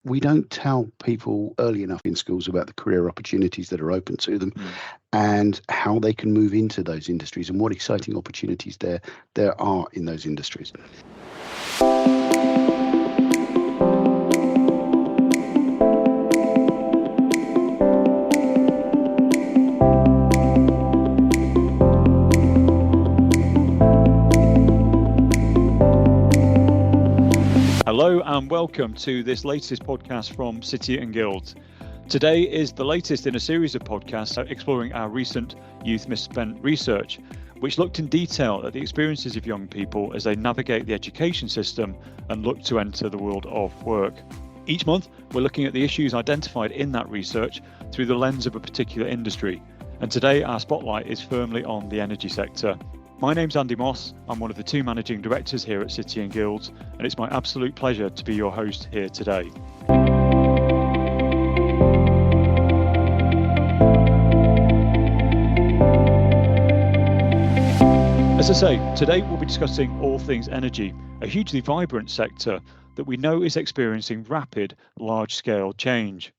we don't tell people early enough in schools about the career opportunities that are open to them and how they can move into those industries and what exciting opportunities there are in those industries. Hello and welcome to this latest podcast from City and Guilds. Today is the latest in a series of podcasts exploring our recent Youth Misspent research, which looked in detail at the experiences of young people as they navigate the education system and look to enter the world of work. Each month, we're looking at the issues identified in that research through the lens of a particular industry. And today, our spotlight is firmly on the energy sector. My name's Andy Moss. I'm one of the two managing directors here at City and Guilds, and it's my absolute pleasure to be your host here today. As I say, today we'll be discussing all things energy, a hugely vibrant sector that we know is experiencing rapid, large-scale change.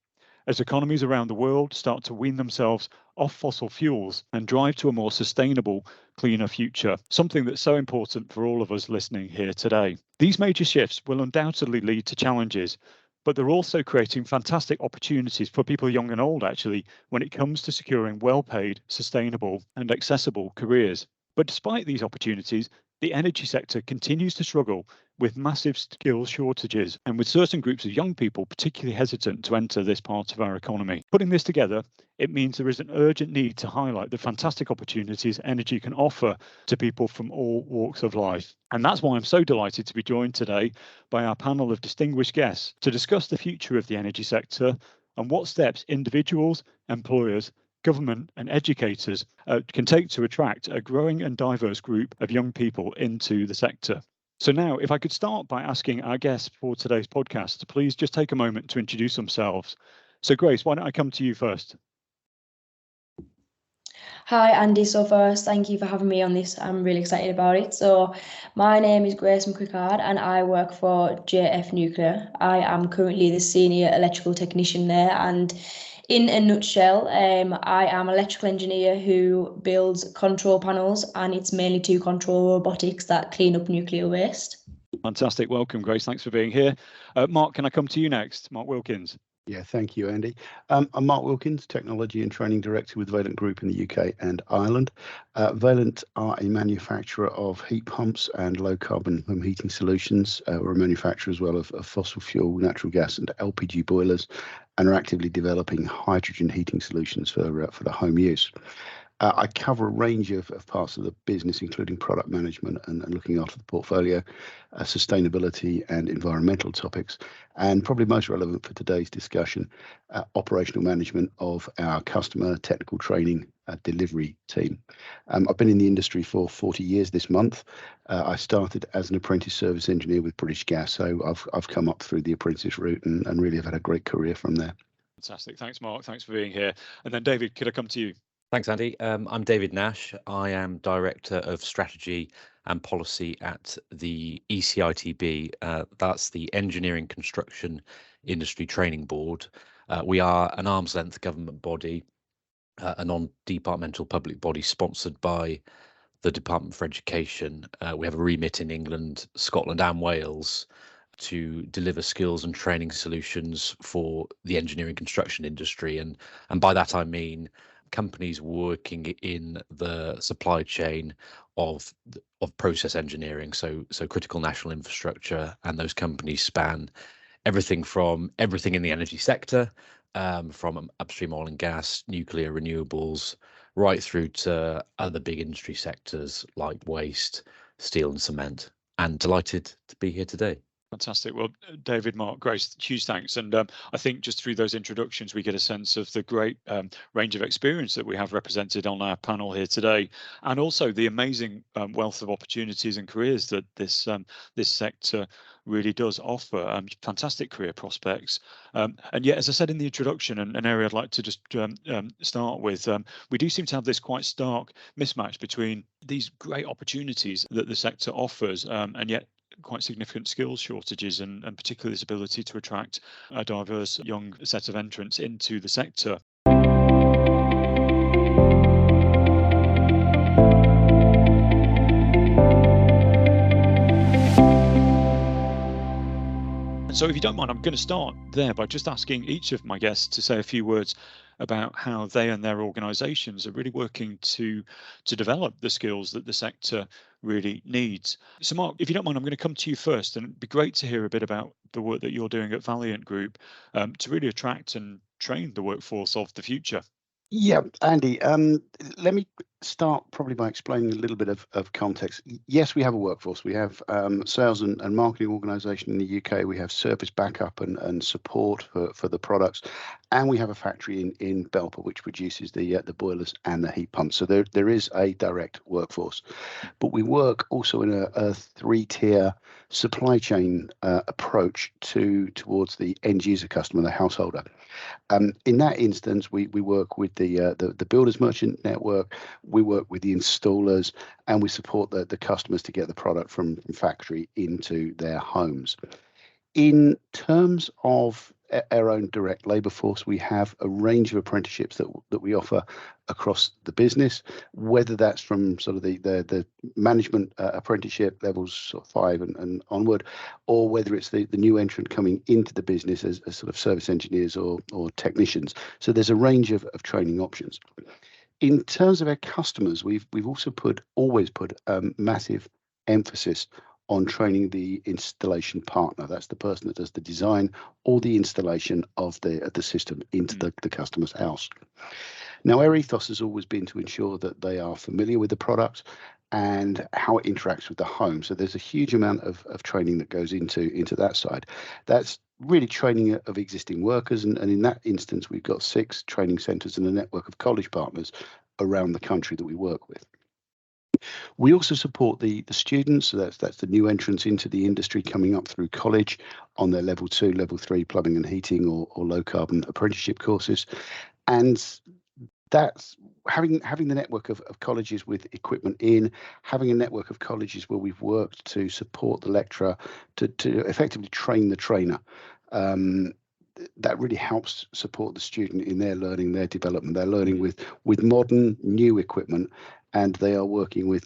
As economies around the world start to wean themselves off fossil fuels and drive to a more sustainable, cleaner future, something that's so important for all of us listening here today. These major shifts will undoubtedly lead to challenges, but they're also creating fantastic opportunities for people young and old, actually, when it comes to securing well-paid, sustainable and accessible careers. But despite these opportunities, the energy sector continues to struggle with massive skills shortages and with certain groups of young people particularly hesitant to enter this part of our economy. Putting this together, it means there is an urgent need to highlight the fantastic opportunities energy can offer to people from all walks of life. And that's why I'm so delighted to be joined today by our panel of distinguished guests to discuss the future of the energy sector and what steps individuals, employers, government and educators can take to attract a growing and diverse group of young people into the sector. So now, if I could start by asking our guests for today's podcast to please just take a moment to introduce themselves. So Grace, why don't I come to you first? Hi Andy, so first thank you for having me on this. I'm really excited about it. So my name is Grace McQuickard and I work for JF Nuclear. I am currently the senior electrical technician there, and in a nutshell, I am an electrical engineer who builds control panels, and it's mainly to control robotics that clean up nuclear waste. Fantastic. Welcome, Grace. Thanks for being here. Mark, can I come to you next? Mark Wilkins. Yeah, thank you, Andy. I'm Mark Wilkins, Technology and Training Director with Valent Group in the UK and Ireland. Valent are a manufacturer of heat pumps and low carbon home heating solutions. We're a manufacturer as well of fossil fuel, natural gas and LPG boilers, and are actively developing hydrogen heating solutions for the home use. I cover a range of parts of the business, including product management and looking after the portfolio, sustainability and environmental topics, and probably most relevant for today's discussion, operational management of our customer technical training delivery team. I've been in the industry for 40 years this month. I started as an apprentice service engineer with British Gas, so I've come up through the apprentice route and really have had a great career from there. Fantastic. Thanks, Mark. Thanks for being here. And then David, could I come to you? Thanks, Andy. I'm David Nash. I am Director of Strategy and Policy at the ECITB. That's the Engineering Construction Industry Training Board. We are an arm's length government body, a non-departmental public body sponsored by the Department for Education. We have a remit in England, Scotland and Wales to deliver skills and training solutions for the engineering construction industry. And by that I mean companies working in the supply chain of process engineering, so critical national infrastructure, and those companies span everything in the energy sector, from upstream oil and gas, nuclear, renewables, right through to other big industry sectors like waste, steel and cement. And delighted to be here today. Fantastic. Well, David, Mark, Grace, huge thanks. And I think just through those introductions, we get a sense of the great range of experience that we have represented on our panel here today, and also the amazing wealth of opportunities and careers that this sector really does offer. Fantastic career prospects. And yet, as I said in the introduction, an area I'd like to just start with, we do seem to have this quite stark mismatch between these great opportunities that the sector offers, and yet quite significant skills shortages and particularly this ability to attract a diverse young set of entrants into the sector. And so if you don't mind, I'm going to start there by just asking each of my guests to say a few words about how they and their organisations are really working to develop the skills that the sector really needs. So Mark, if you don't mind, I'm going to come to you first, and it'd be great to hear a bit about the work that you're doing at Valiant Group to really attract and train the workforce of the future. Yeah, Andy, let me start probably by explaining a little bit of context. Yes, we have a workforce. We have sales and marketing organisation in the UK. We have service backup and support for the products. And we have a factory in Belper, which produces the boilers and the heat pumps. So there is a direct workforce. But we work also in a three-tier supply chain approach towards the end user customer, the householder. In that instance, we work with the builders merchant network, we work with the installers, and we support the customers to get the product from factory into their homes. In terms of our own direct labour force, we have a range of apprenticeships that we offer across the business, whether that's from sort of the management apprenticeship levels sort of 5 and onward, or whether it's the new entrant coming into the business as sort of service engineers or technicians. So there's a range of training options. In terms of our customers, we've also always put massive emphasis on training the installation partner. That's the person that does the design or the installation of the system into the customer's house. Now, our ethos has always been to ensure that they are familiar with the product and how it interacts with the home. So there's a huge amount of training that goes into that side. That's really training of existing workers, and in that instance, we've got 6 training centres and a network of college partners around the country that we work with. We also support the students, so that's the new entrants into the industry coming up through college on their level 2, level 3 plumbing and heating or low carbon apprenticeship courses. And that's having the network of colleges with equipment in, having a network of colleges where we've worked to support the lecturer to effectively train the trainer. That really helps support the student in their learning, their development. They're learning with modern, new equipment, and they are working with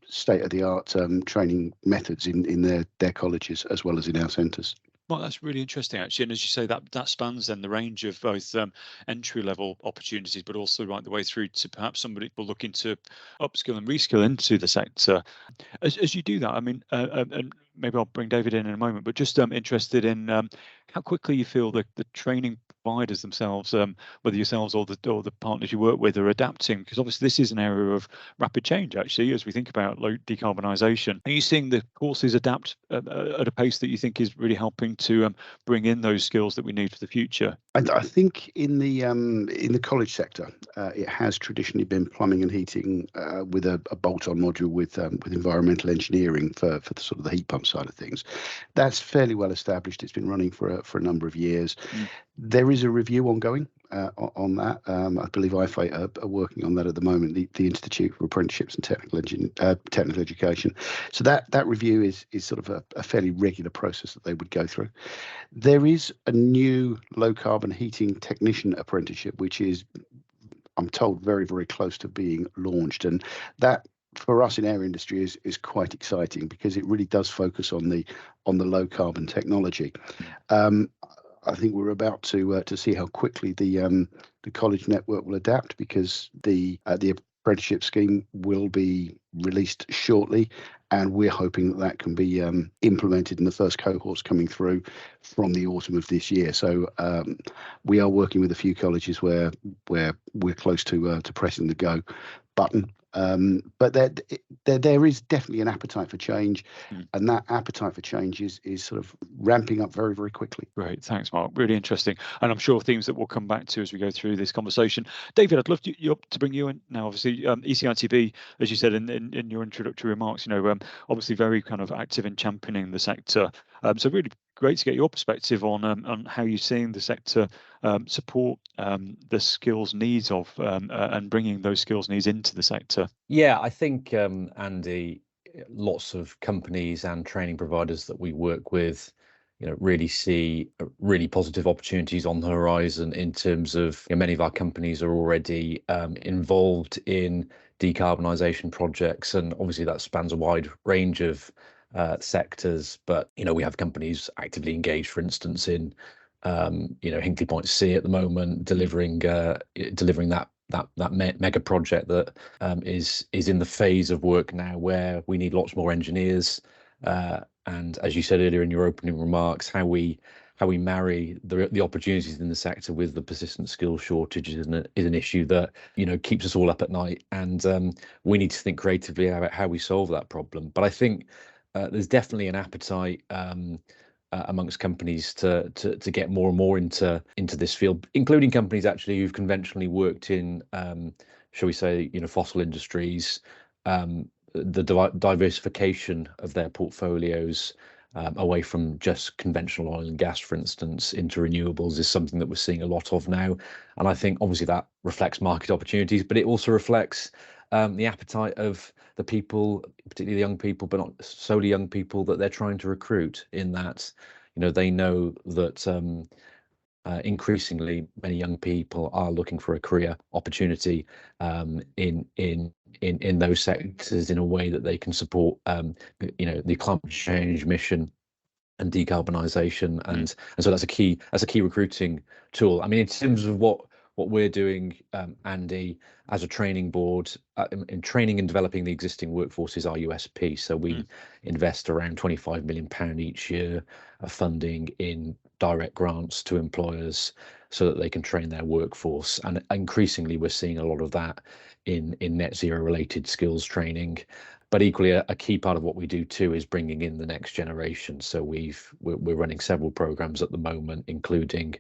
state-of-the-art training methods in their colleges as well as in our centres. Well, that's really interesting, actually. And as you say, that spans then the range of both entry-level opportunities, but also right the way through to perhaps somebody looking to upskill and reskill into the sector. As you do that, I mean, and maybe I'll bring David in a moment, but just interested in how quickly you feel the training providers themselves, whether yourselves or the partners you work with, are adapting, because obviously this is an area of rapid change, actually, as we think about low decarbonisation. Are you seeing the courses adapt at a pace that you think is really helping to bring in those skills that we need for the future? I think in the college sector, it has traditionally been plumbing and heating with a bolt-on module with environmental engineering for the sort of the heat pump side of things. That's fairly well established. It's been running for a number of years. There is a review ongoing on that. I believe IFA are working on that at the moment, the Institute for Apprenticeships and Technical Education. So that review is sort of a fairly regular process that they would go through. There is a new low carbon heating technician apprenticeship, which is, I'm told, very, very close to being launched. And that, for us in our industry, is quite exciting because it really does focus on the low carbon technology. I think we're about to see how quickly the college network will adapt, because the apprenticeship scheme will be released shortly, and we're hoping that can be implemented in the first cohorts coming through from the autumn of this year. So we are working with a few colleges where we're close to pressing the go button. But there is definitely an appetite for change, and that appetite for change is sort of ramping up very, very quickly. Great, thanks, Mark. Really interesting, and I'm sure themes that we'll come back to as we go through this conversation. David, I'd love to bring you in now. Obviously, ECITB, as you said in your introductory remarks, obviously very kind of active in championing the sector. So really great to get your perspective on how you're seeing the sector support the skills needs of and bringing those skills needs into the sector. Yeah, I think, Andy, lots of companies and training providers that we work with, really see really positive opportunities on the horizon in terms of, many of our companies are already involved in decarbonisation projects, and obviously that spans a wide range of sectors. But we have companies actively engaged, for instance, in Hinkley Point C at the moment, delivering that mega project that is in the phase of work now where we need lots more engineers. And as you said earlier in your opening remarks, how we marry the opportunities in the sector with the persistent skills shortage is an issue that keeps us all up at night, and we need to think creatively about how we solve that problem. But I think there's definitely an appetite amongst companies to get more and more into this field, including companies actually who've conventionally worked in, shall we say, fossil industries. The diversification of their portfolios away from just conventional oil and gas, for instance, into renewables is something that we're seeing a lot of now. And I think obviously that reflects market opportunities, but it also reflects the appetite of the people, particularly the young people, but not solely young people, that they're trying to recruit, in that they know that increasingly many young people are looking for a career opportunity in those sectors in a way that they can support the climate change mission and decarbonisation, and so that's a key recruiting tool. I mean, in terms of what we're doing, Andy, as a training board, in training and developing the existing workforce is our USP. So we invest around £25 million each year of funding in direct grants to employers so that they can train their workforce. And increasingly, we're seeing a lot of that in net zero related skills training. But equally, a key part of what we do too is bringing in the next generation. So we're running several programs at the moment, including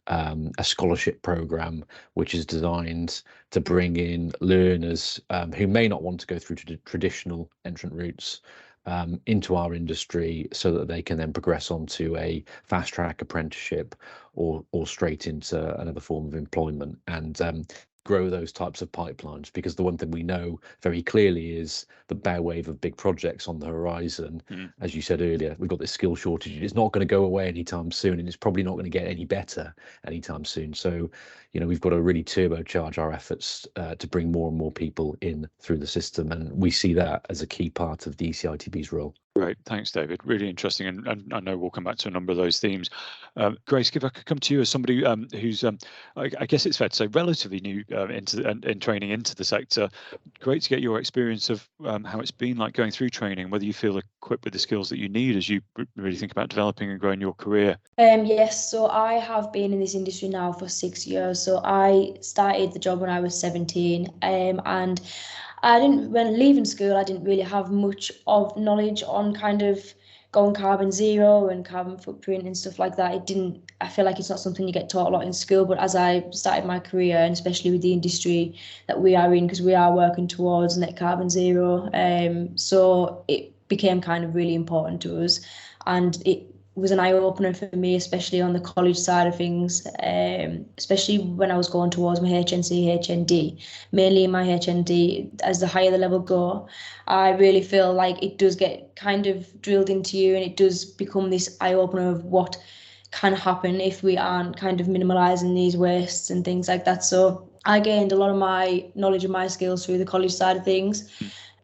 a scholarship program, which is designed to bring in learners who may not want to go through to traditional entrant routes into our industry, so that they can then progress onto a fast track apprenticeship or straight into another form of employment, and grow those types of pipelines. Because the one thing we know very clearly is the bow wave of big projects on the horizon. As you said earlier, we've got this skill shortage. It's not going to go away anytime soon, and it's probably not going to get any better anytime soon. So we've got to really turbocharge our efforts to bring more and more people in through the system, and we see that as a key part of the ECITB's role. Great, thanks, David. Really interesting, and I know we'll come back to a number of those themes. Grace, if I could come to you as somebody who's, I guess it's fair to say, relatively new in training into the sector. Great to get your experience of how it's been like going through training, whether you feel equipped with the skills that you need as you really think about developing and growing your career. Yes, so I have been in this industry now for 6 years. So I started the job when I was 17, and when leaving school, I didn't really have much of knowledge on kind of going carbon zero and carbon footprint and stuff like that. I feel like it's not something you get taught a lot in school, but as I started my career, and especially with the industry that we are in, because we are working towards net carbon zero, so it became kind of really important to us, and it was an eye-opener for me, especially on the college side of things, especially when I was going towards my HNC, HND. Mainly in my HND, as the higher the level go, I really feel like it does get kind of drilled into you, and it does become this eye-opener of what can happen if we aren't kind of minimalising these wastes and things like that. So I gained a lot of my knowledge and my skills through the college side of things.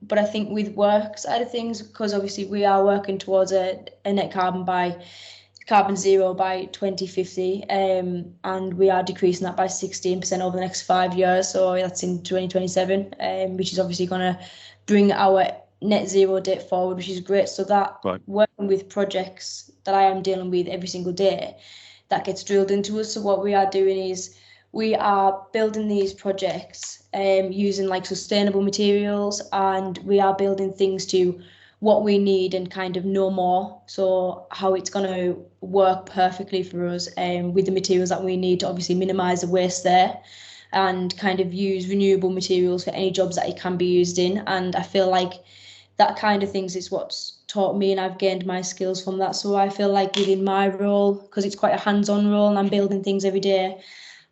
But I think with work side of things, because obviously we are working towards a net carbon zero by 2050, and we are decreasing that by 16% over the next 5 years. So that's in 2027, which is obviously going to bring our net zero date forward, which is great. So that working with projects that I am dealing with every single day, that gets drilled into us. So what we are doing is we are building these projects using like sustainable materials, and we are building things to what we need and kind of know more. So how it's going to work perfectly for us with the materials that we need to obviously minimise the waste there, and kind of use renewable materials for any jobs that it can be used in. And I feel like that kind of things is what's taught me, and I've gained my skills from that. So I feel like within my role, because it's quite a hands-on role and I'm building things every day,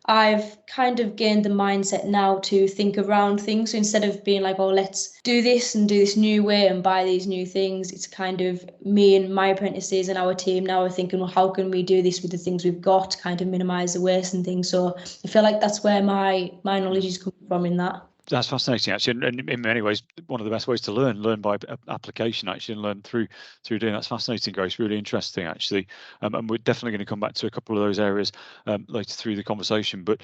I've kind of gained the mindset now to think around things. So instead of being like, oh, let's do this and do this new way and buy these new things, it's kind of me and my apprentices and our team now are thinking, well, how can we do this with the things we've got to kind of minimize the waste and things. So I feel like that's where my knowledge is coming from in that. That's fascinating, actually, and in many ways, one of the best ways to learn by application, actually, and learn through doing. That's fascinating, Grace. Really interesting, actually, and we're definitely going to come back to a couple of those areas later through the conversation. But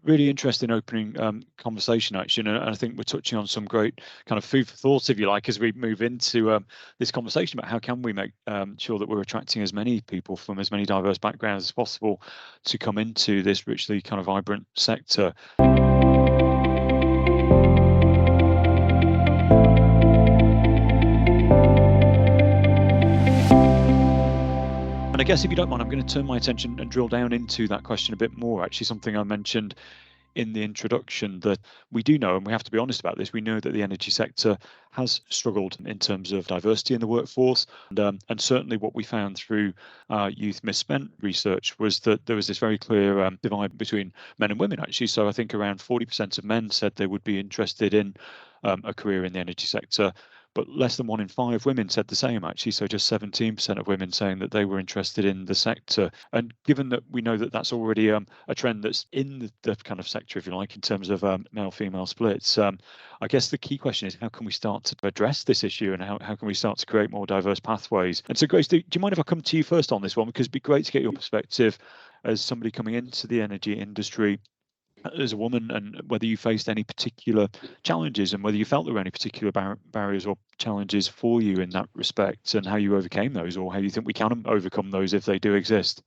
really interesting opening conversation, actually, and I think we're touching on some great kind of food for thought, if you like, as we move into this conversation about how can we make sure that we're attracting as many people from as many diverse backgrounds as possible to come into this richly kind of vibrant sector. And I guess if you don't mind, I'm going to turn my attention and drill down into that question a bit more. Actually, something I mentioned in the introduction that we do know, and we have to be honest about this, we know that the energy sector has struggled in terms of diversity in the workforce. And certainly what we found through our Youth Misspent research was that there was this very clear divide between men and women, actually. So I think around 40% of men said they would be interested in a career in the energy sector, but less than 1 in 5 women said the same, actually. So just 17% of women saying that they were interested in the sector. And given that we know that that's already a trend that's in the kind of sector, if you like, in terms of male-female splits, I guess the key question is how can we start to address this issue, and how can we start to create more diverse pathways? And so, Grace, do you mind if I come to you first on this one? Because it'd be great to get your perspective as somebody coming into the energy industry as a woman, and whether you faced any particular challenges, and whether you felt there were any particular barriers or challenges for you in that respect, and how you overcame those, or how you think we can overcome those if they do exist.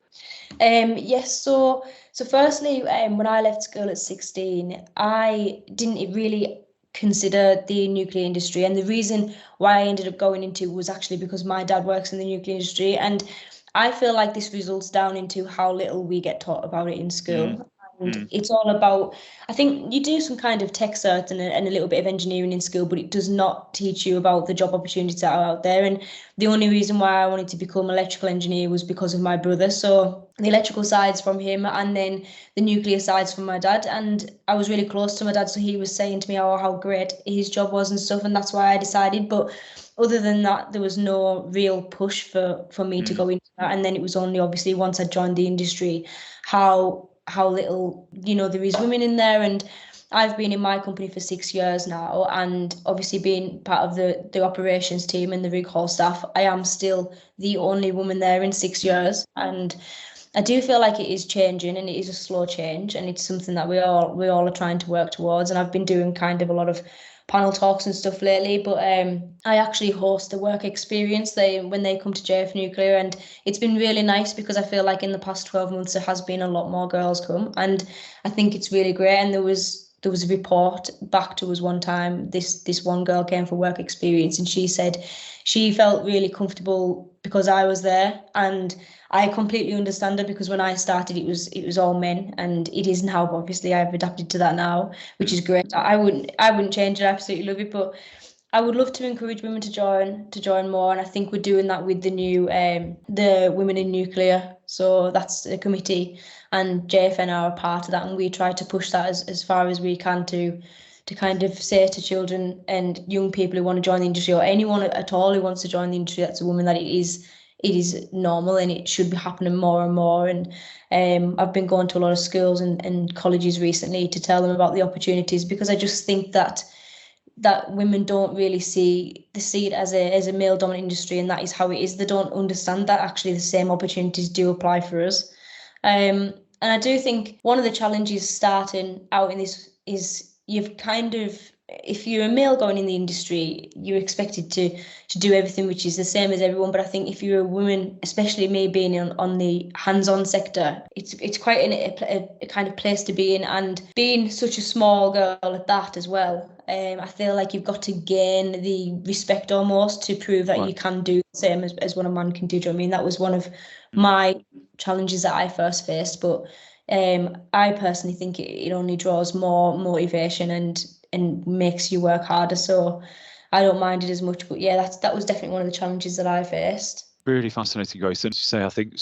Yes, so firstly, when I left school at 16, I didn't really consider the nuclear industry, and the reason why I ended up going into it was actually because my dad works in the nuclear industry, and I feel like this results down into how little we get taught about it in school. And it's all about, I think you do some kind of tech cert and a little bit of engineering in school, but it does not teach you about the job opportunities that are out there. And the only reason why I wanted to become an electrical engineer was because of my brother. So the electrical side's from him, and then the nuclear side's from my dad. And I was really close to my dad, so he was saying to me, oh, how great his job was and stuff. And that's why I decided. But other than that, there was no real push for me to go into that. And then it was only obviously once I joined the industry, how little, there is women in there. And I've been in my company for 6 years now, and obviously being part of the operations team and the rig hall staff, I am still the only woman there in 6 years. And I do feel like it is changing, and it is a slow change, and it's something that we all are trying to work towards. And I've been doing kind of a lot of panel talks and stuff lately, but I actually host a work experience when they come to JF Nuclear, and it's been really nice because I feel like in the past 12 months there has been a lot more girls come, and I think it's really great. And there was a report back to us one time. This one girl came for work experience, and she said she felt really comfortable because I was there, and I completely understand her, because when I started it was all men, and it is now. Obviously I've adapted to that now, which is great. I wouldn't change it. I absolutely love it, but I would love to encourage women to join more, and I think we're doing that with the new the Women in Nuclear. So that's a committee, and JFN are a part of that, and we try to push that as far as we can to kind of say to children and young people who want to join the industry, or anyone at all who wants to join the industry that's a woman, that it is normal and it should be happening more and more. And I've been going to a lot of schools and colleges recently to tell them about the opportunities, because I just think that women don't really see it as a male dominant industry, and that is how it is. They don't understand that actually the same opportunities do apply for us. And I do think one of the challenges starting out in this is you've kind of, if you're a male going in the industry, you're expected to do everything, which is the same as everyone. But I think if you're a woman, especially me being on the hands-on sector, it's quite a kind of place to be in, and being such a small girl at that as well. I feel like you've got to gain the respect almost to prove that you can do the same as what a man can do. Do you know what I mean? That was one of my challenges that I first faced, but I personally think it only draws more motivation and makes you work harder. So I don't mind it as much. But yeah, that was definitely one of the challenges that I faced. Really fascinating, Grace. And as you say, I think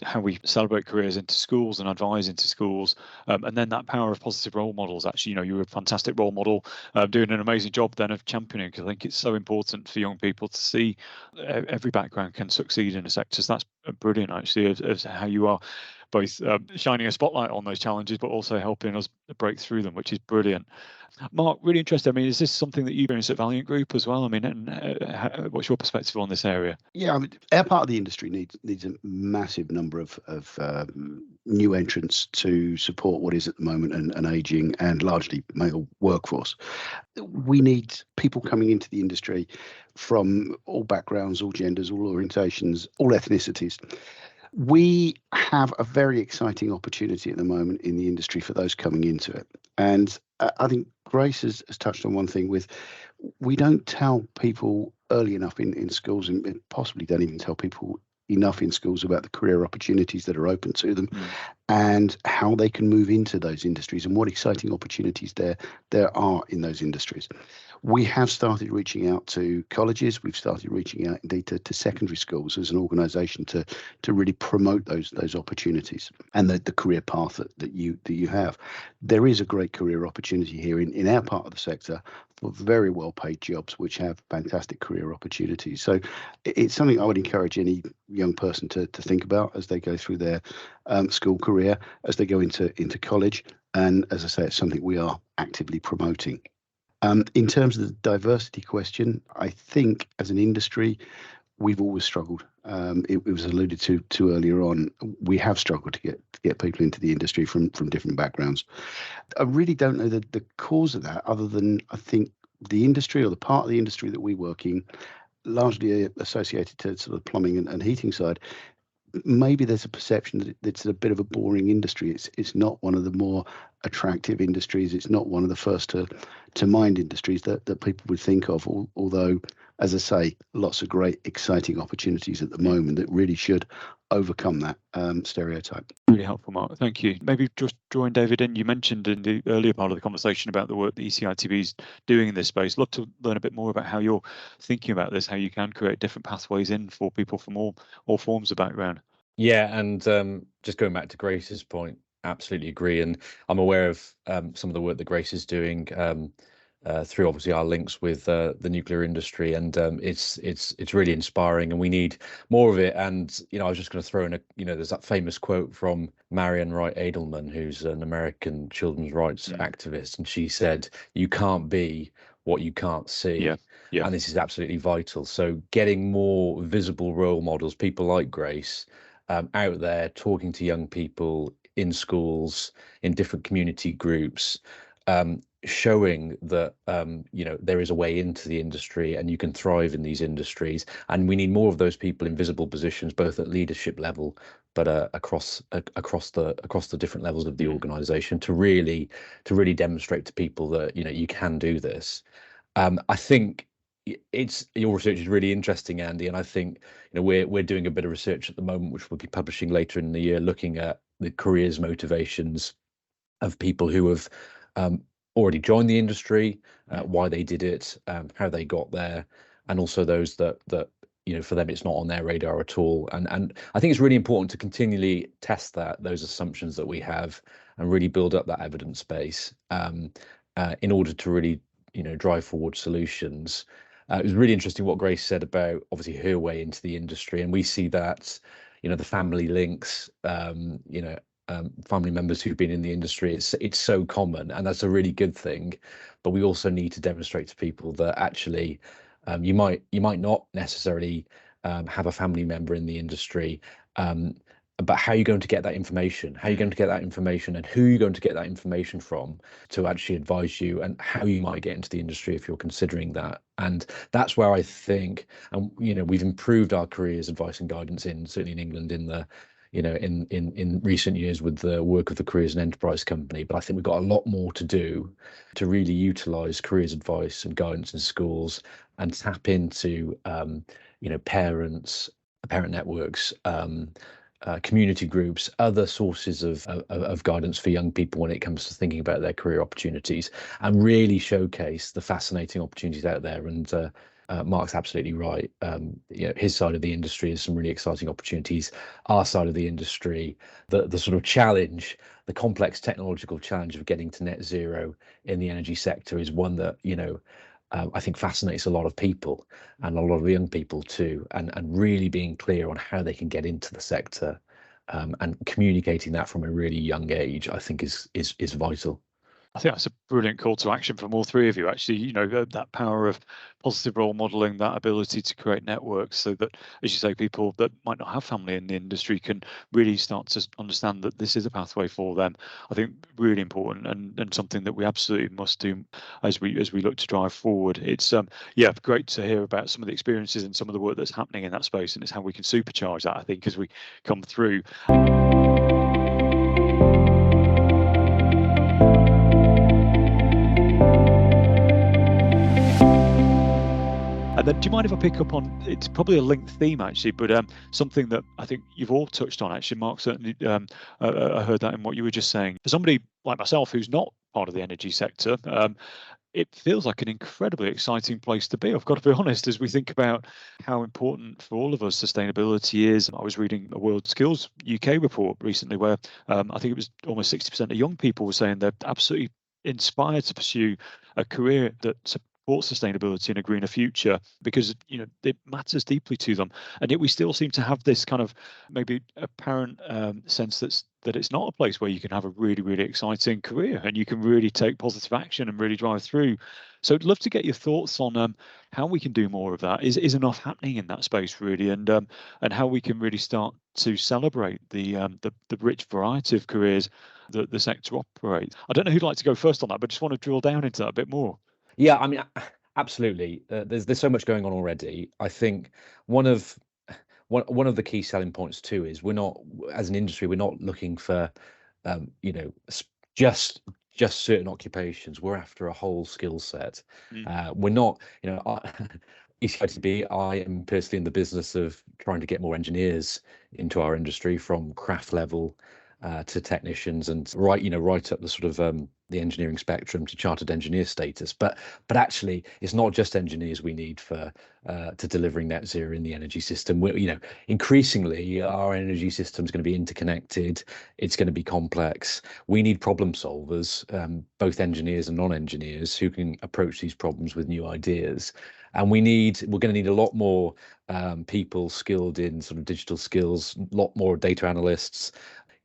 how we celebrate careers into schools and advise into schools, and then that power of positive role models. Actually, you're a fantastic role model, doing an amazing job then of championing. Because I think it's so important for young people to see every background can succeed in a sector. So that's brilliant, actually, as how you are both shining a spotlight on those challenges, but also helping us break through them, which is brilliant. Mark, really interested. I mean, is this something that you experience at Valiant Group as well? I mean, and what's your perspective on this area? Yeah, I mean, our part of the industry needs a massive number of new entrants to support what is at the moment an ageing and largely male workforce. We need people coming into the industry from all backgrounds, all genders, all orientations, all ethnicities. We have a very exciting opportunity at the moment in the industry for those coming into it. And I think Grace has touched on one thing we don't tell people early enough in schools, and possibly don't even tell people enough in schools about the career opportunities that are open to them and how they can move into those industries and what exciting opportunities there are in those industries. We have started reaching out to colleges. We've started reaching out indeed to secondary schools as an organisation to really promote those opportunities and the career path that you have. There is a great career opportunity here in our part of the sector for very well paid jobs which have fantastic career opportunities. So it's something I would encourage any young person to think about as they go through their school career, as they go into college. And as I say, it's something we are actively promoting. In terms of the diversity question, I think as an industry, we've always struggled. It was alluded to earlier on. We have struggled to get people into the industry from different backgrounds. I really don't know the cause of that, other than I think the industry or the part of the industry that we work in, largely associated to sort of plumbing and heating side. Maybe there's a perception that it's a bit of a boring industry. It's not one of the more attractive industries. It's not one of the first to mind industries that people would think of. Although, as I say, lots of great, exciting opportunities at the moment that really should overcome that stereotype. Really helpful, Mark. Thank you. Maybe just drawing David in, you mentioned in the earlier part of the conversation about the work that ECITB is doing in this space. Love to learn a bit more about how you're thinking about this, how you can create different pathways in for people from all forms of background. Yeah, and just going back to Grace's point, absolutely agree. And I'm aware of some of the work that Grace is doing through obviously our links with the nuclear industry, and it's really inspiring, and we need more of it. And I was just going to throw in there's that famous quote from Marian Wright Edelman, who's an American children's rights activist, and she said, "You can't be what you can't see." Yeah. And this is absolutely vital. So getting more visible role models, people like Grace, out there talking to young people in schools, in different community groups, showing that there is a way into the industry and you can thrive in these industries. And we need more of those people in visible positions, both at leadership level, but across the different levels of the organization, to really demonstrate to people that you can do this. I think your research is really interesting, Andy, and I think we're doing a bit of research at the moment, which we'll be publishing later in the year, looking at the careers motivations of people who have already joined the industry, why they did it, how they got there, and also those that for them it's not on their radar at all. And I think it's really important to continually test those assumptions that we have and really build up that evidence base in order to really drive forward solutions. It was really interesting what Grace said about obviously her way into the industry, and we see that the family links, family members who've been in the industry, it's so common, and that's a really good thing. But we also need to demonstrate to people that actually you might not necessarily have a family member in the industry, but how are you going to get that information? How are you going to get that information, and who are you going to get that information from to actually advise you, and how you might get into the industry if you're considering that? And that's where I think, and we've improved our careers advice and guidance certainly in England in recent years with the work of the Careers and Enterprise Company. But I think we've got a lot more to do to really utilise careers advice and guidance in schools and tap into parents, parent networks, community groups, other sources of guidance for young people when it comes to thinking about their career opportunities, and really showcase the fascinating opportunities out there. And Mark's absolutely right. His side of the industry is some really exciting opportunities. Our side of the industry, the sort of challenge, the complex technological challenge of getting to net zero in the energy sector is one that, I think fascinates a lot of people, and a lot of young people too, and really being clear on how they can get into the sector, and communicating that from a really young age, I think is vital. I think that's a brilliant call to action from all three of you, actually. That power of positive role modeling, that ability to create networks so that, as you say, people that might not have family in the industry can really start to understand that this is a pathway for them. I think really important, and something that we absolutely must do as we look to drive forward. It's great to hear about some of the experiences and some of the work that's happening in that space, and it's how we can supercharge that, I think, as we come through. And then, do you mind if I pick up on, it's probably a linked theme actually, but something that I think you've all touched on actually. Mark, certainly I heard that in what you were just saying. For somebody like myself who's not part of the energy sector, it feels like an incredibly exciting place to be. I've got to be honest, as we think about how important for all of us sustainability is. I was reading a World Skills UK report recently where I think it was almost 60% of young people were saying they're absolutely inspired to pursue a career that supports sustainability and a greener future, because it matters deeply to them. And yet we still seem to have this kind of maybe apparent sense that it's not a place where you can have a really, really exciting career and you can really take positive action and really drive through. So I'd love to get your thoughts on how we can do more of that. Is enough happening in that space really, and how we can really start to celebrate the rich variety of careers that the sector operates. I don't know who'd like to go first on that, but just want to drill down into that a bit more. Yeah, I mean, absolutely. There's so much going on already. I think one of the key selling points too is we're not, as an industry, we're not looking for, just certain occupations. We're after a whole skill set. We're not, ECITB, I am personally in the business of trying to get more engineers into our industry, from craft level to technicians, and right up the sort of the engineering spectrum to chartered engineer status. But actually, it's not just engineers we need for to delivering net zero in the energy system. Increasingly our energy system is going to be interconnected. It's going to be complex. We need problem solvers, both engineers and non-engineers, who can approach these problems with new ideas. And we're going to need a lot more people skilled in sort of digital skills, a lot more data analysts,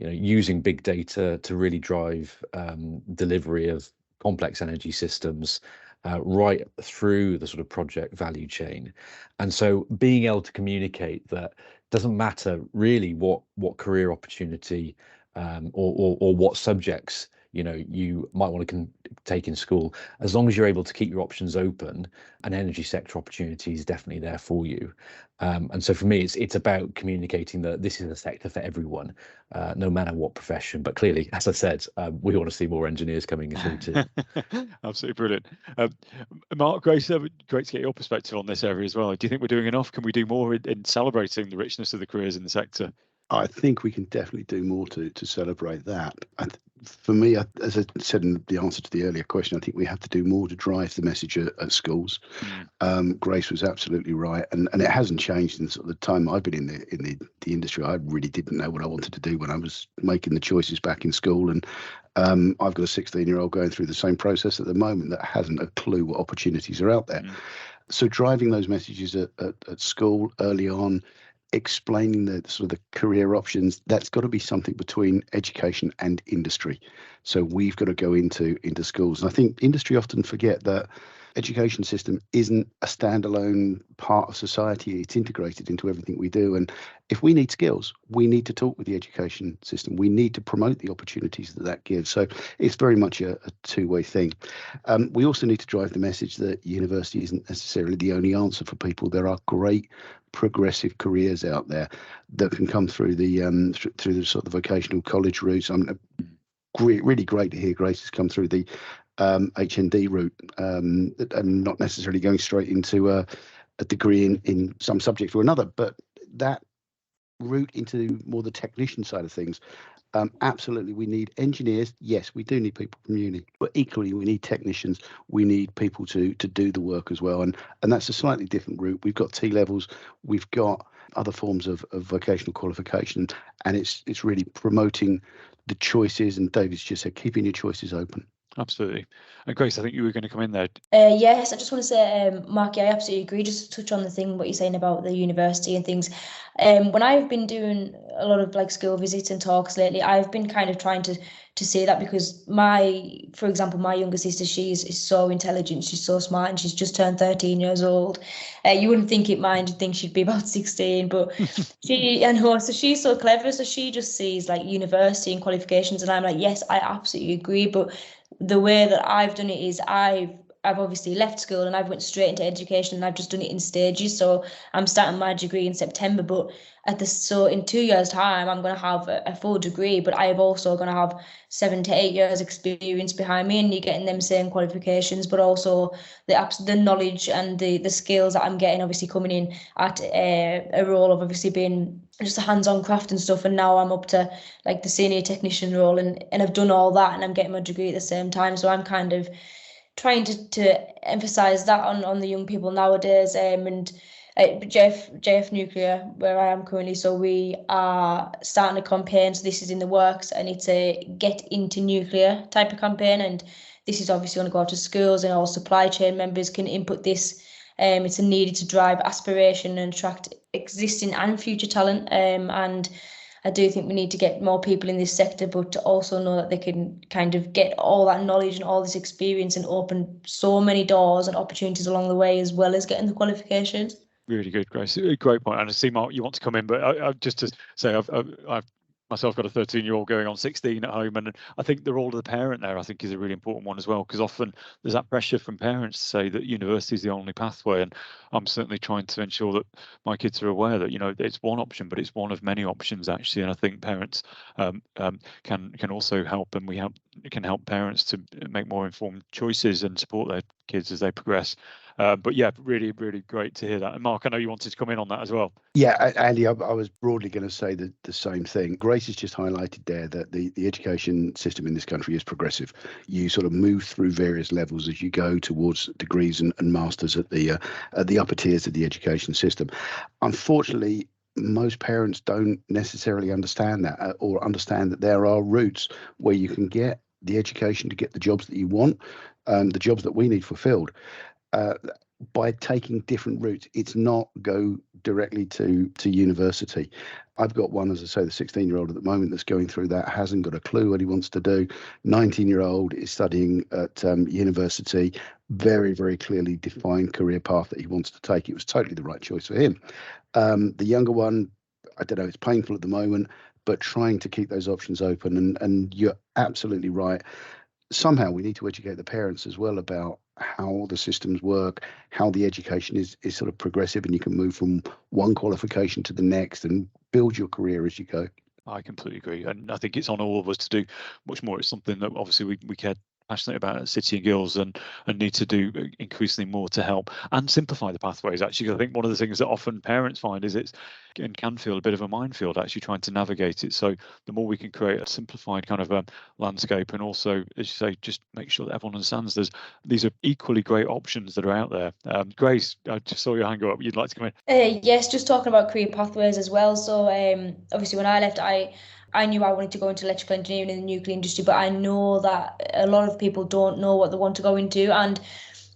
using big data to really drive delivery of complex energy systems right through the sort of project value chain. And so being able to communicate that doesn't matter really what career opportunity or what subjects you might want to take in school, as long as you're able to keep your options open, an energy sector opportunity is definitely there for you. And so for me, it's about communicating that this is a sector for everyone, no matter what profession. But clearly, as I said, we want to see more engineers coming through too. Absolutely brilliant. Mark, great to get your perspective on this area as well. Do you think we're doing enough? Can we do more in celebrating the richness of the careers in the sector? I think we can definitely do more to celebrate that. And for me, as I said in the answer to the earlier question, I think we have to do more to drive the message at schools. Grace was absolutely right, and it hasn't changed in sort of the time I've been in the industry. I really didn't know what I wanted to do when I was making the choices back in school, and I've got a 16-year-old going through the same process at the moment that hasn't a clue what opportunities are out there. So driving those messages at school early on, explaining the sort of the career options, that's got to be something between education and industry. So we've got to go into schools. And I think industry often forget that education system isn't a standalone part of society. It's integrated into everything we do. And if we need skills, we need to talk with the education system. We need to promote the opportunities that gives. So it's very much a two-way thing. We also need to drive the message that university isn't necessarily the only answer for people. There are great progressive careers out there that can come through the through the sort of vocational college routes. Really great to hear Grace has come through the HND route, and not necessarily going straight into a degree in some subject or another, but that route into more the technician side of things, absolutely, we need engineers. Yes, we do need people from uni, but equally we need technicians. We need people to do the work as well, and that's a slightly different route. We've got T levels, we've got other forms of vocational qualification, and it's really promoting the choices. And David's just said, keeping your choices open. Absolutely. And Grace, I think you were going to come in there. Yes, I just want to say, Mark, I absolutely agree. Just to touch on the thing, what you're saying about the university and things. When I've been doing a lot of like school visits and talks lately, I've been kind of trying to say that because for example, my younger sister, is so intelligent, she's so smart, and she's just turned 13 years old. You wouldn't think it, mind, you'd think she'd be about 16, but so she's so clever, so she just sees like university and qualifications, and I'm like, yes, I absolutely agree, but the way that I've done it is I've obviously left school and I've went straight into education, and I've just done it in stages. So I'm starting my degree in September, but so in 2 years' time, I'm going to have a full degree, but I'm also going to have 7 to 8 years experience behind me, and you're getting them same qualifications, but also the knowledge and the skills that I'm getting, obviously coming in at a role of obviously being just a hands-on craft and stuff, and now I'm up to like the senior technician role, and I've done all that, and I'm getting my degree at the same time. So I'm kind of trying to emphasize that on the young people nowadays. And JF Nuclear, where I am currently, so we are starting a campaign. So this is in the works, and it's a get into nuclear type of campaign, and this is obviously going to go out to schools, and all supply chain members can input this. It's needed to drive aspiration and attract existing and future talent. And I do think we need to get more people in this sector, but to also know that they can kind of get all that knowledge and all this experience and open so many doors and opportunities along the way, as well as getting the qualifications. Really good, Grace. Great point. And I see, Mark, you want to come in, but I just to say, I've myself got a 13-year-old going on 16 at home, and I think the role of the parent there, I think, is a really important one as well, because often there's that pressure from parents to say that university is the only pathway, and I'm certainly trying to ensure that my kids are aware that, you know, it's one option, but it's one of many options actually, and I think parents can also help, and can help parents to make more informed choices and support their kids as they progress. But yeah, really, really great to hear that. And Mark, I know you wanted to come in on that as well. Yeah, Andy, I was broadly going to say the same thing. Grace has just highlighted there that the education system in this country is progressive. You sort of move through various levels as you go towards degrees and masters at the upper tiers of the education system. Unfortunately, most parents don't necessarily understand that, or understand that there are routes where you can get the education to get the jobs that you want, the jobs that we need fulfilled. By taking different routes. It's not go directly to university. I've got one, as I say, the 16-year-old at the moment that's going through that, hasn't got a clue what he wants to do. 19-year-old is studying at university, very, very clearly defined career path that he wants to take. It was totally the right choice for him. The younger one, I don't know, it's painful at the moment, but trying to keep those options open. And you're absolutely right. Somehow we need to educate the parents as well about how the systems work, how the education is sort of progressive, and you can move from one qualification to the next and build your career as you go. I completely agree, and I think it's on all of us to do much more. It's something that obviously we care passionate about at City and Guilds, and need to do increasingly more to help and simplify the pathways. Actually, I think one of the things that often parents find is and can feel a bit of a minefield actually trying to navigate it. So the more we can create a simplified kind of a landscape, and also, as you say, just make sure that everyone understands these are equally great options that are out there. Grace, I just saw your hand go up. You'd like to come in? Yes, just talking about career pathways as well. So obviously when I left, I knew I wanted to go into electrical engineering in the nuclear industry, but I know that a lot of people don't know what they want to go into, and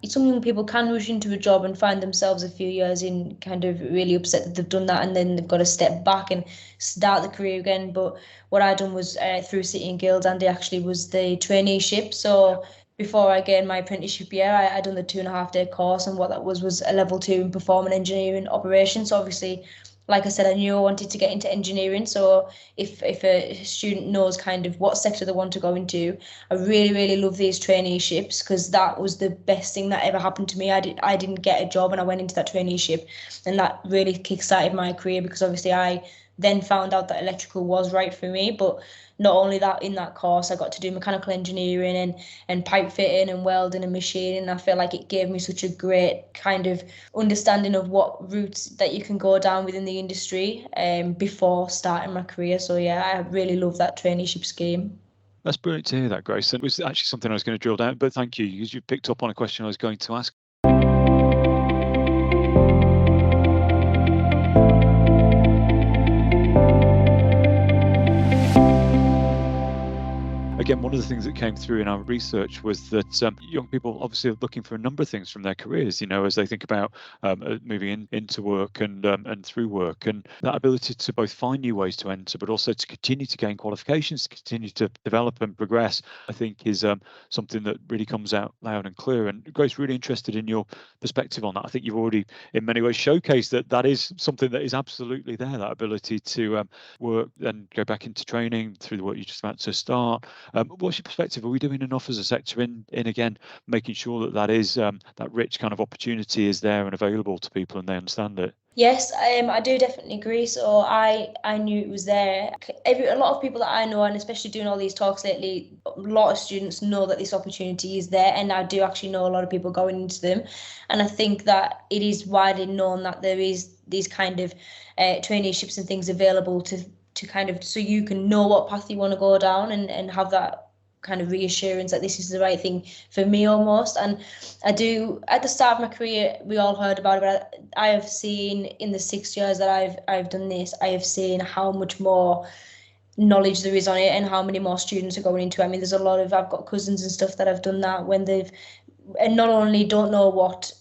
some young people can rush into a job and find themselves a few years in kind of really upset that they've done that, and then they've got to step back and start the career again. But what I done was through City and Guilds, and it actually was the traineeship. So before I gained my apprenticeship year, I done the 2.5-day course, and what that was a level 2 in performing engineering operations. So obviously, like I said, I knew I wanted to get into engineering. So if a student knows kind of what sector they want to go into, I really, really love these traineeships, because that was the best thing that ever happened to me. I didn't get a job, and I went into that traineeship, and that really kickstarted my career, because obviously I then found out that electrical was right for me. But not only that, in that course, I got to do mechanical engineering and pipe fitting and welding and machining. I feel like it gave me such a great kind of understanding of what routes that you can go down within the industry before starting my career. So yeah, I really love that traineeship scheme. That's brilliant to hear that, Grace. And it was actually something I was going to drill down, but thank you, because you picked up on a question I was going to ask. Again, one of the things that came through in our research was that young people obviously are looking for a number of things from their careers, as they think about moving into work and through work, and that ability to both find new ways to enter, but also to continue to gain qualifications, to continue to develop and progress, I think is something that really comes out loud and clear. And Grace, really interested in your perspective on that. I think you've already in many ways showcased that is something that is absolutely there, that ability to work and go back into training through the work you're just about to start. What's your perspective? Are we doing enough as a sector in again making sure that is that rich kind of opportunity is there and available to people and they understand it? Yes, I do definitely agree. So I knew it was there. A lot of people that I know, and especially doing all these talks lately, a lot of students know that this opportunity is there, and I do actually know a lot of people going into them. And I think that it is widely known that there is these kind of traineeships and things available to kind of, so you can know what path you want to go down and have that kind of reassurance that this is the right thing for me almost. And I do, at the start of my career, we all heard about it, but I have seen in the 6 years that I've done this, I have seen how much more knowledge there is on it and how many more students are going into it. I mean, there's a lot of, I've got cousins and stuff that have done that when they've, and not only don't know what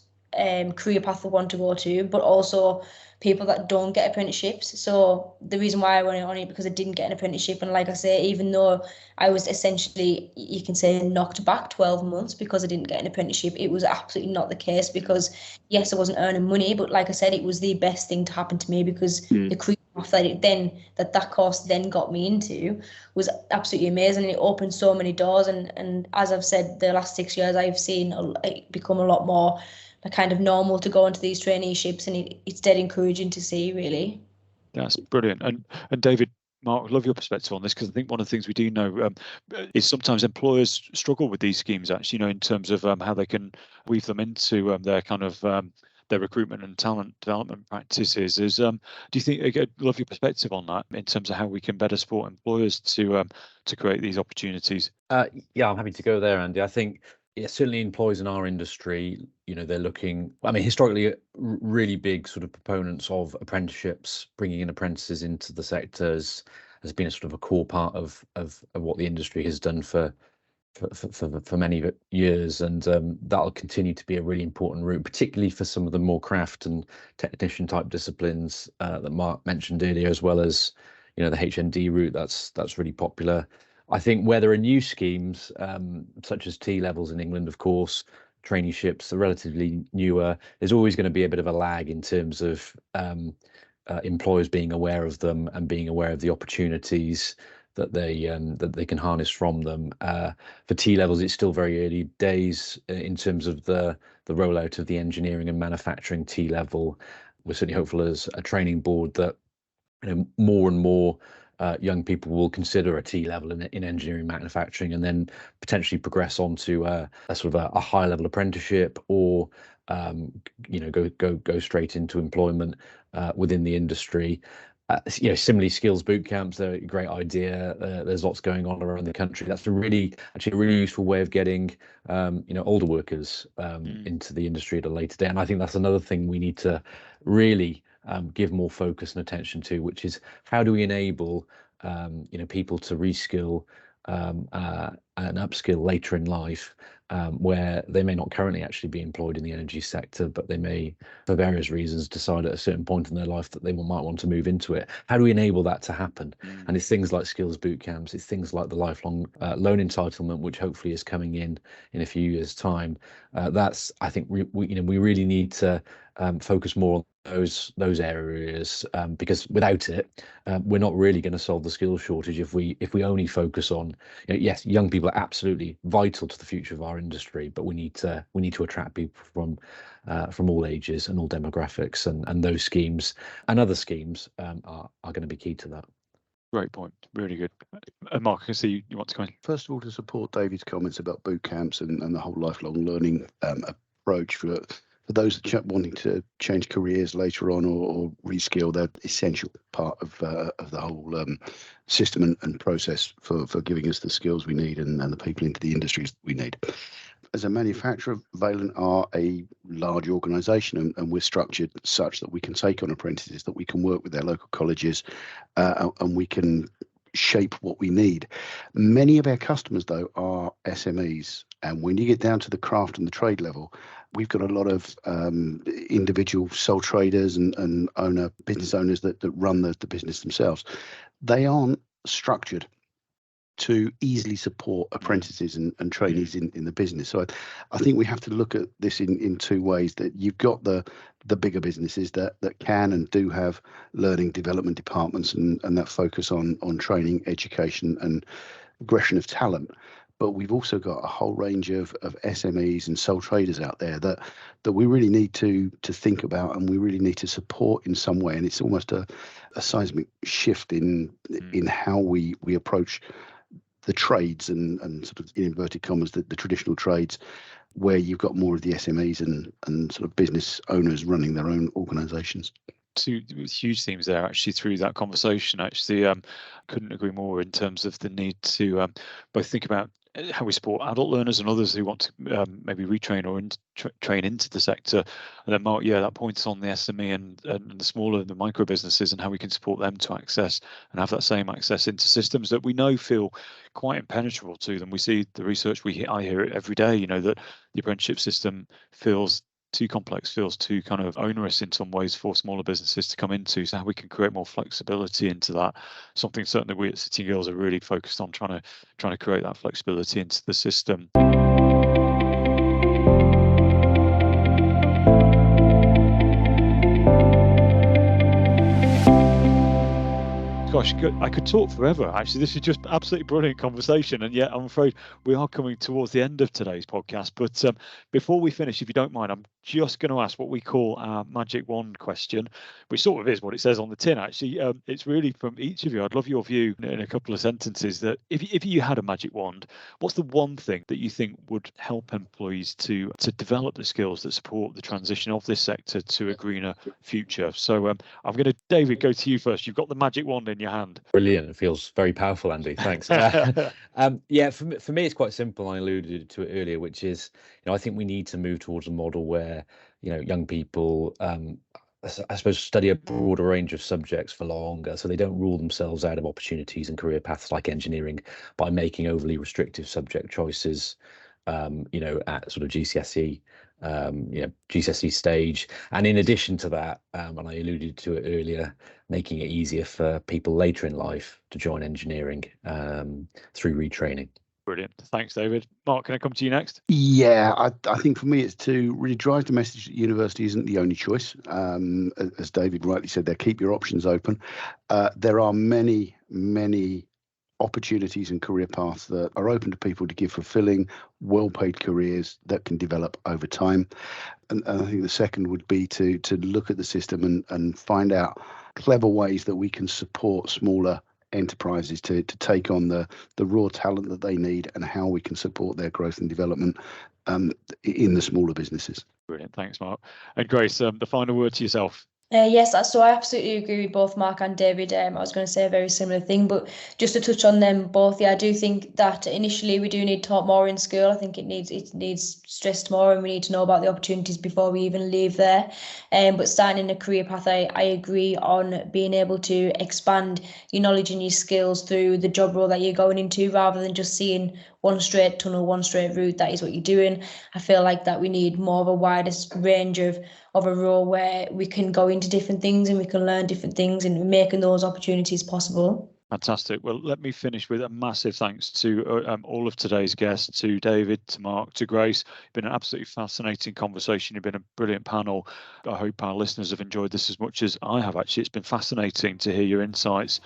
career path they want to go to, but also people that don't get apprenticeships. So the reason why I went on it, because I didn't get an apprenticeship, and like I say, even though I was essentially, you can say, knocked back 12 months because I didn't get an apprenticeship, it was absolutely not the case, because yes, I wasn't earning money, but like I said, it was the best thing to happen to me, because the career path that course then got me into was absolutely amazing. It opened so many doors, and as I've said, the last 6 years I've seen it become a lot more kind of normal to go into these traineeships, and it's dead encouraging to see, really. That's brilliant. And David, Mark, I love your perspective on this, because I think one of the things we do know is sometimes employers struggle with these schemes, actually, in terms of how they can weave them into their kind of their recruitment and talent development practices. Do you think, I'd love your perspective on that in terms of how we can better support employers to create these opportunities? Yeah, I'm happy to go there, Andy. I think certainly employers in our industry, they're looking, I mean, historically, really big sort of proponents of apprenticeships, bringing in apprentices into the sectors has been a sort of a core part of what the industry has done for many years, and that'll continue to be a really important route, particularly for some of the more craft and technician type disciplines that Mark mentioned earlier, as well as the HND route. That's really popular. I think where there are new schemes, such as T levels in England, of course, traineeships are relatively newer. There's always going to be a bit of a lag in terms of employers being aware of them and being aware of the opportunities that they can harness from them. For T levels, it's still very early days in terms of the rollout of the engineering and manufacturing T level. We're certainly hopeful as a training board that more and more young people will consider a T level in engineering manufacturing, and then potentially progress on to a sort of a high level apprenticeship, or go straight into employment within the industry. Similarly, skills boot camps, they're a great idea. There's lots going on around the country. That's a really useful way of getting older workers into the industry at a later date. And I think that's another thing we need to really give more focus and attention to, which is how do we enable people to reskill and upskill later in life, where they may not currently actually be employed in the energy sector, but they may, for various reasons, decide at a certain point in their life that they might want to move into it. How do we enable that to happen? And it's things like skills boot camps, it's things like the lifelong loan entitlement, which hopefully is coming in a few years' time. That's, I think, we really need to focus more on those areas, because without it, we're not really going to solve the skills shortage if we only focus on, yes, young people people are absolutely vital to the future of our industry, but we need to attract people from all ages and all demographics, and those schemes and other schemes are going to be key to that. Great point. Really good. Mark, I can see you want to come in. First of all, to support David's comments about boot camps and the whole lifelong learning approach for those wanting to change careers later on or reskill, they're essential part of the whole system and process for giving us the skills we need and the people into the industries we need. As a manufacturer, Valent are a large organisation, and we're structured such that we can take on apprentices, that we can work with their local colleges, and we can shape what we need. Many of our customers, though, are SMEs, and when you get down to the craft and the trade level, we've got a lot of individual sole traders and business owners that run the business themselves. They aren't structured to easily support apprentices and trainees in the business. So I think we have to look at this in two ways. That you've got the bigger businesses that can and do have learning development departments and that focus on training, education and progression of talent. But we've also got a whole range of SMEs and sole traders out there that we really need to think about, and we really need to support in some way. And it's almost a seismic shift in how we approach the trades and sort of, in inverted commas, the traditional trades, where you've got more of the SMEs and sort of business owners running their own organisations. Two huge themes there actually through that conversation. Actually, couldn't agree more in terms of the need to both think about how we support adult learners and others who want to maybe retrain or train into the sector. And then Mark, that points on the SME and the smaller, the micro businesses, and how we can support them to access and have that same access into systems that we know feel quite impenetrable to them. We see the research, I hear it every day, that the apprenticeship system feels too complex, feels too kind of onerous in some ways for smaller businesses to come into. So how we can create more flexibility into that, something certainly we at City Girls are really focused on trying to create that flexibility into the system. Gosh, I could talk forever. Actually, this is just absolutely brilliant conversation, and yet I'm afraid we are coming towards the end of today's podcast. But before we finish, if you don't mind, I'm just going to ask what we call our magic wand question, which sort of is what it says on the tin. Actually, it's really from each of you. I'd love your view in a couple of sentences. That if you had a magic wand, what's the one thing that you think would help employees to develop the skills that support the transition of this sector to a greener future? So I'm going to, David, go to you first. You've got the magic wand in your hand. Brilliant. It feels very powerful, Andy. Thanks. For me, it's quite simple. I alluded to it earlier, which is, I think we need to move towards a model where, young people, I suppose, study a broader range of subjects for longer, so they don't rule themselves out of opportunities and career paths like engineering by making overly restrictive subject choices, at sort of GCSE stage. And in addition to that, and I alluded to it earlier, making it easier for people later in life to join engineering through retraining. Brilliant. Thanks, David. Mark, can I come to you next? Yeah, I think for me it's to really drive the message that university isn't the only choice. As David rightly said there, keep your options open. There are many opportunities and career paths that are open to people to give fulfilling, well-paid careers that can develop over time. And I think the second would be to look at the system and find out clever ways that we can support smaller enterprises to take on the raw talent that they need, and how we can support their growth and development in the smaller businesses. Brilliant. Thanks, Mark. And Grace, the final word to yourself. Yes, so I absolutely agree with both Mark and David. I was going to say a very similar thing, but just to touch on them both, I do think that initially we do need taught more in school. I think it needs stressed more, and we need to know about the opportunities before we even leave there. But starting in a career path, I agree on being able to expand your knowledge and your skills through the job role that you're going into, rather than just seeing one straight tunnel, one straight route. That is what you're doing. I feel like that we need more of a wider range of a role where we can go into different things and we can learn different things, and making those opportunities possible. Fantastic. Well, let me finish with a massive thanks to all of today's guests, to David, to Mark, to Grace. It's been an absolutely fascinating conversation. You've been a brilliant panel. I hope our listeners have enjoyed this as much as I have. Actually, it's been fascinating to hear your insights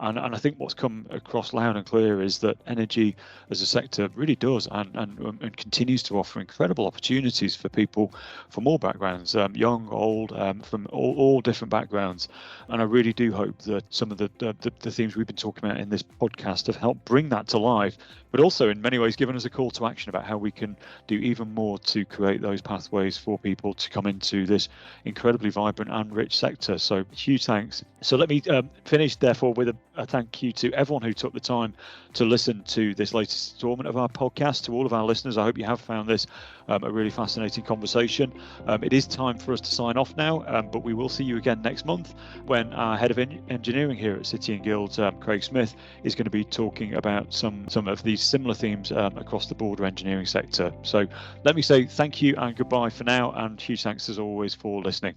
And I think what's come across loud and clear is that energy as a sector really does and continues to offer incredible opportunities for people from all backgrounds, young, old, from all different backgrounds. And I really do hope that some of the themes we've been talking about in this podcast have helped bring that to life, but also in many ways given us a call to action about how we can do even more to create those pathways for people to come into this incredibly vibrant and rich sector. So huge thanks. So let me finish therefore with a thank you to everyone who took the time to listen to this latest installment of our podcast. To all of our listeners, I hope you have found this a really fascinating conversation. It is time for us to sign off now, but we will see you again next month when our head of engineering here at City and Guilds, Craig Smith, is going to be talking about some of these similar themes across the broader engineering sector. So let me say thank you and goodbye for now, and huge thanks as always for listening.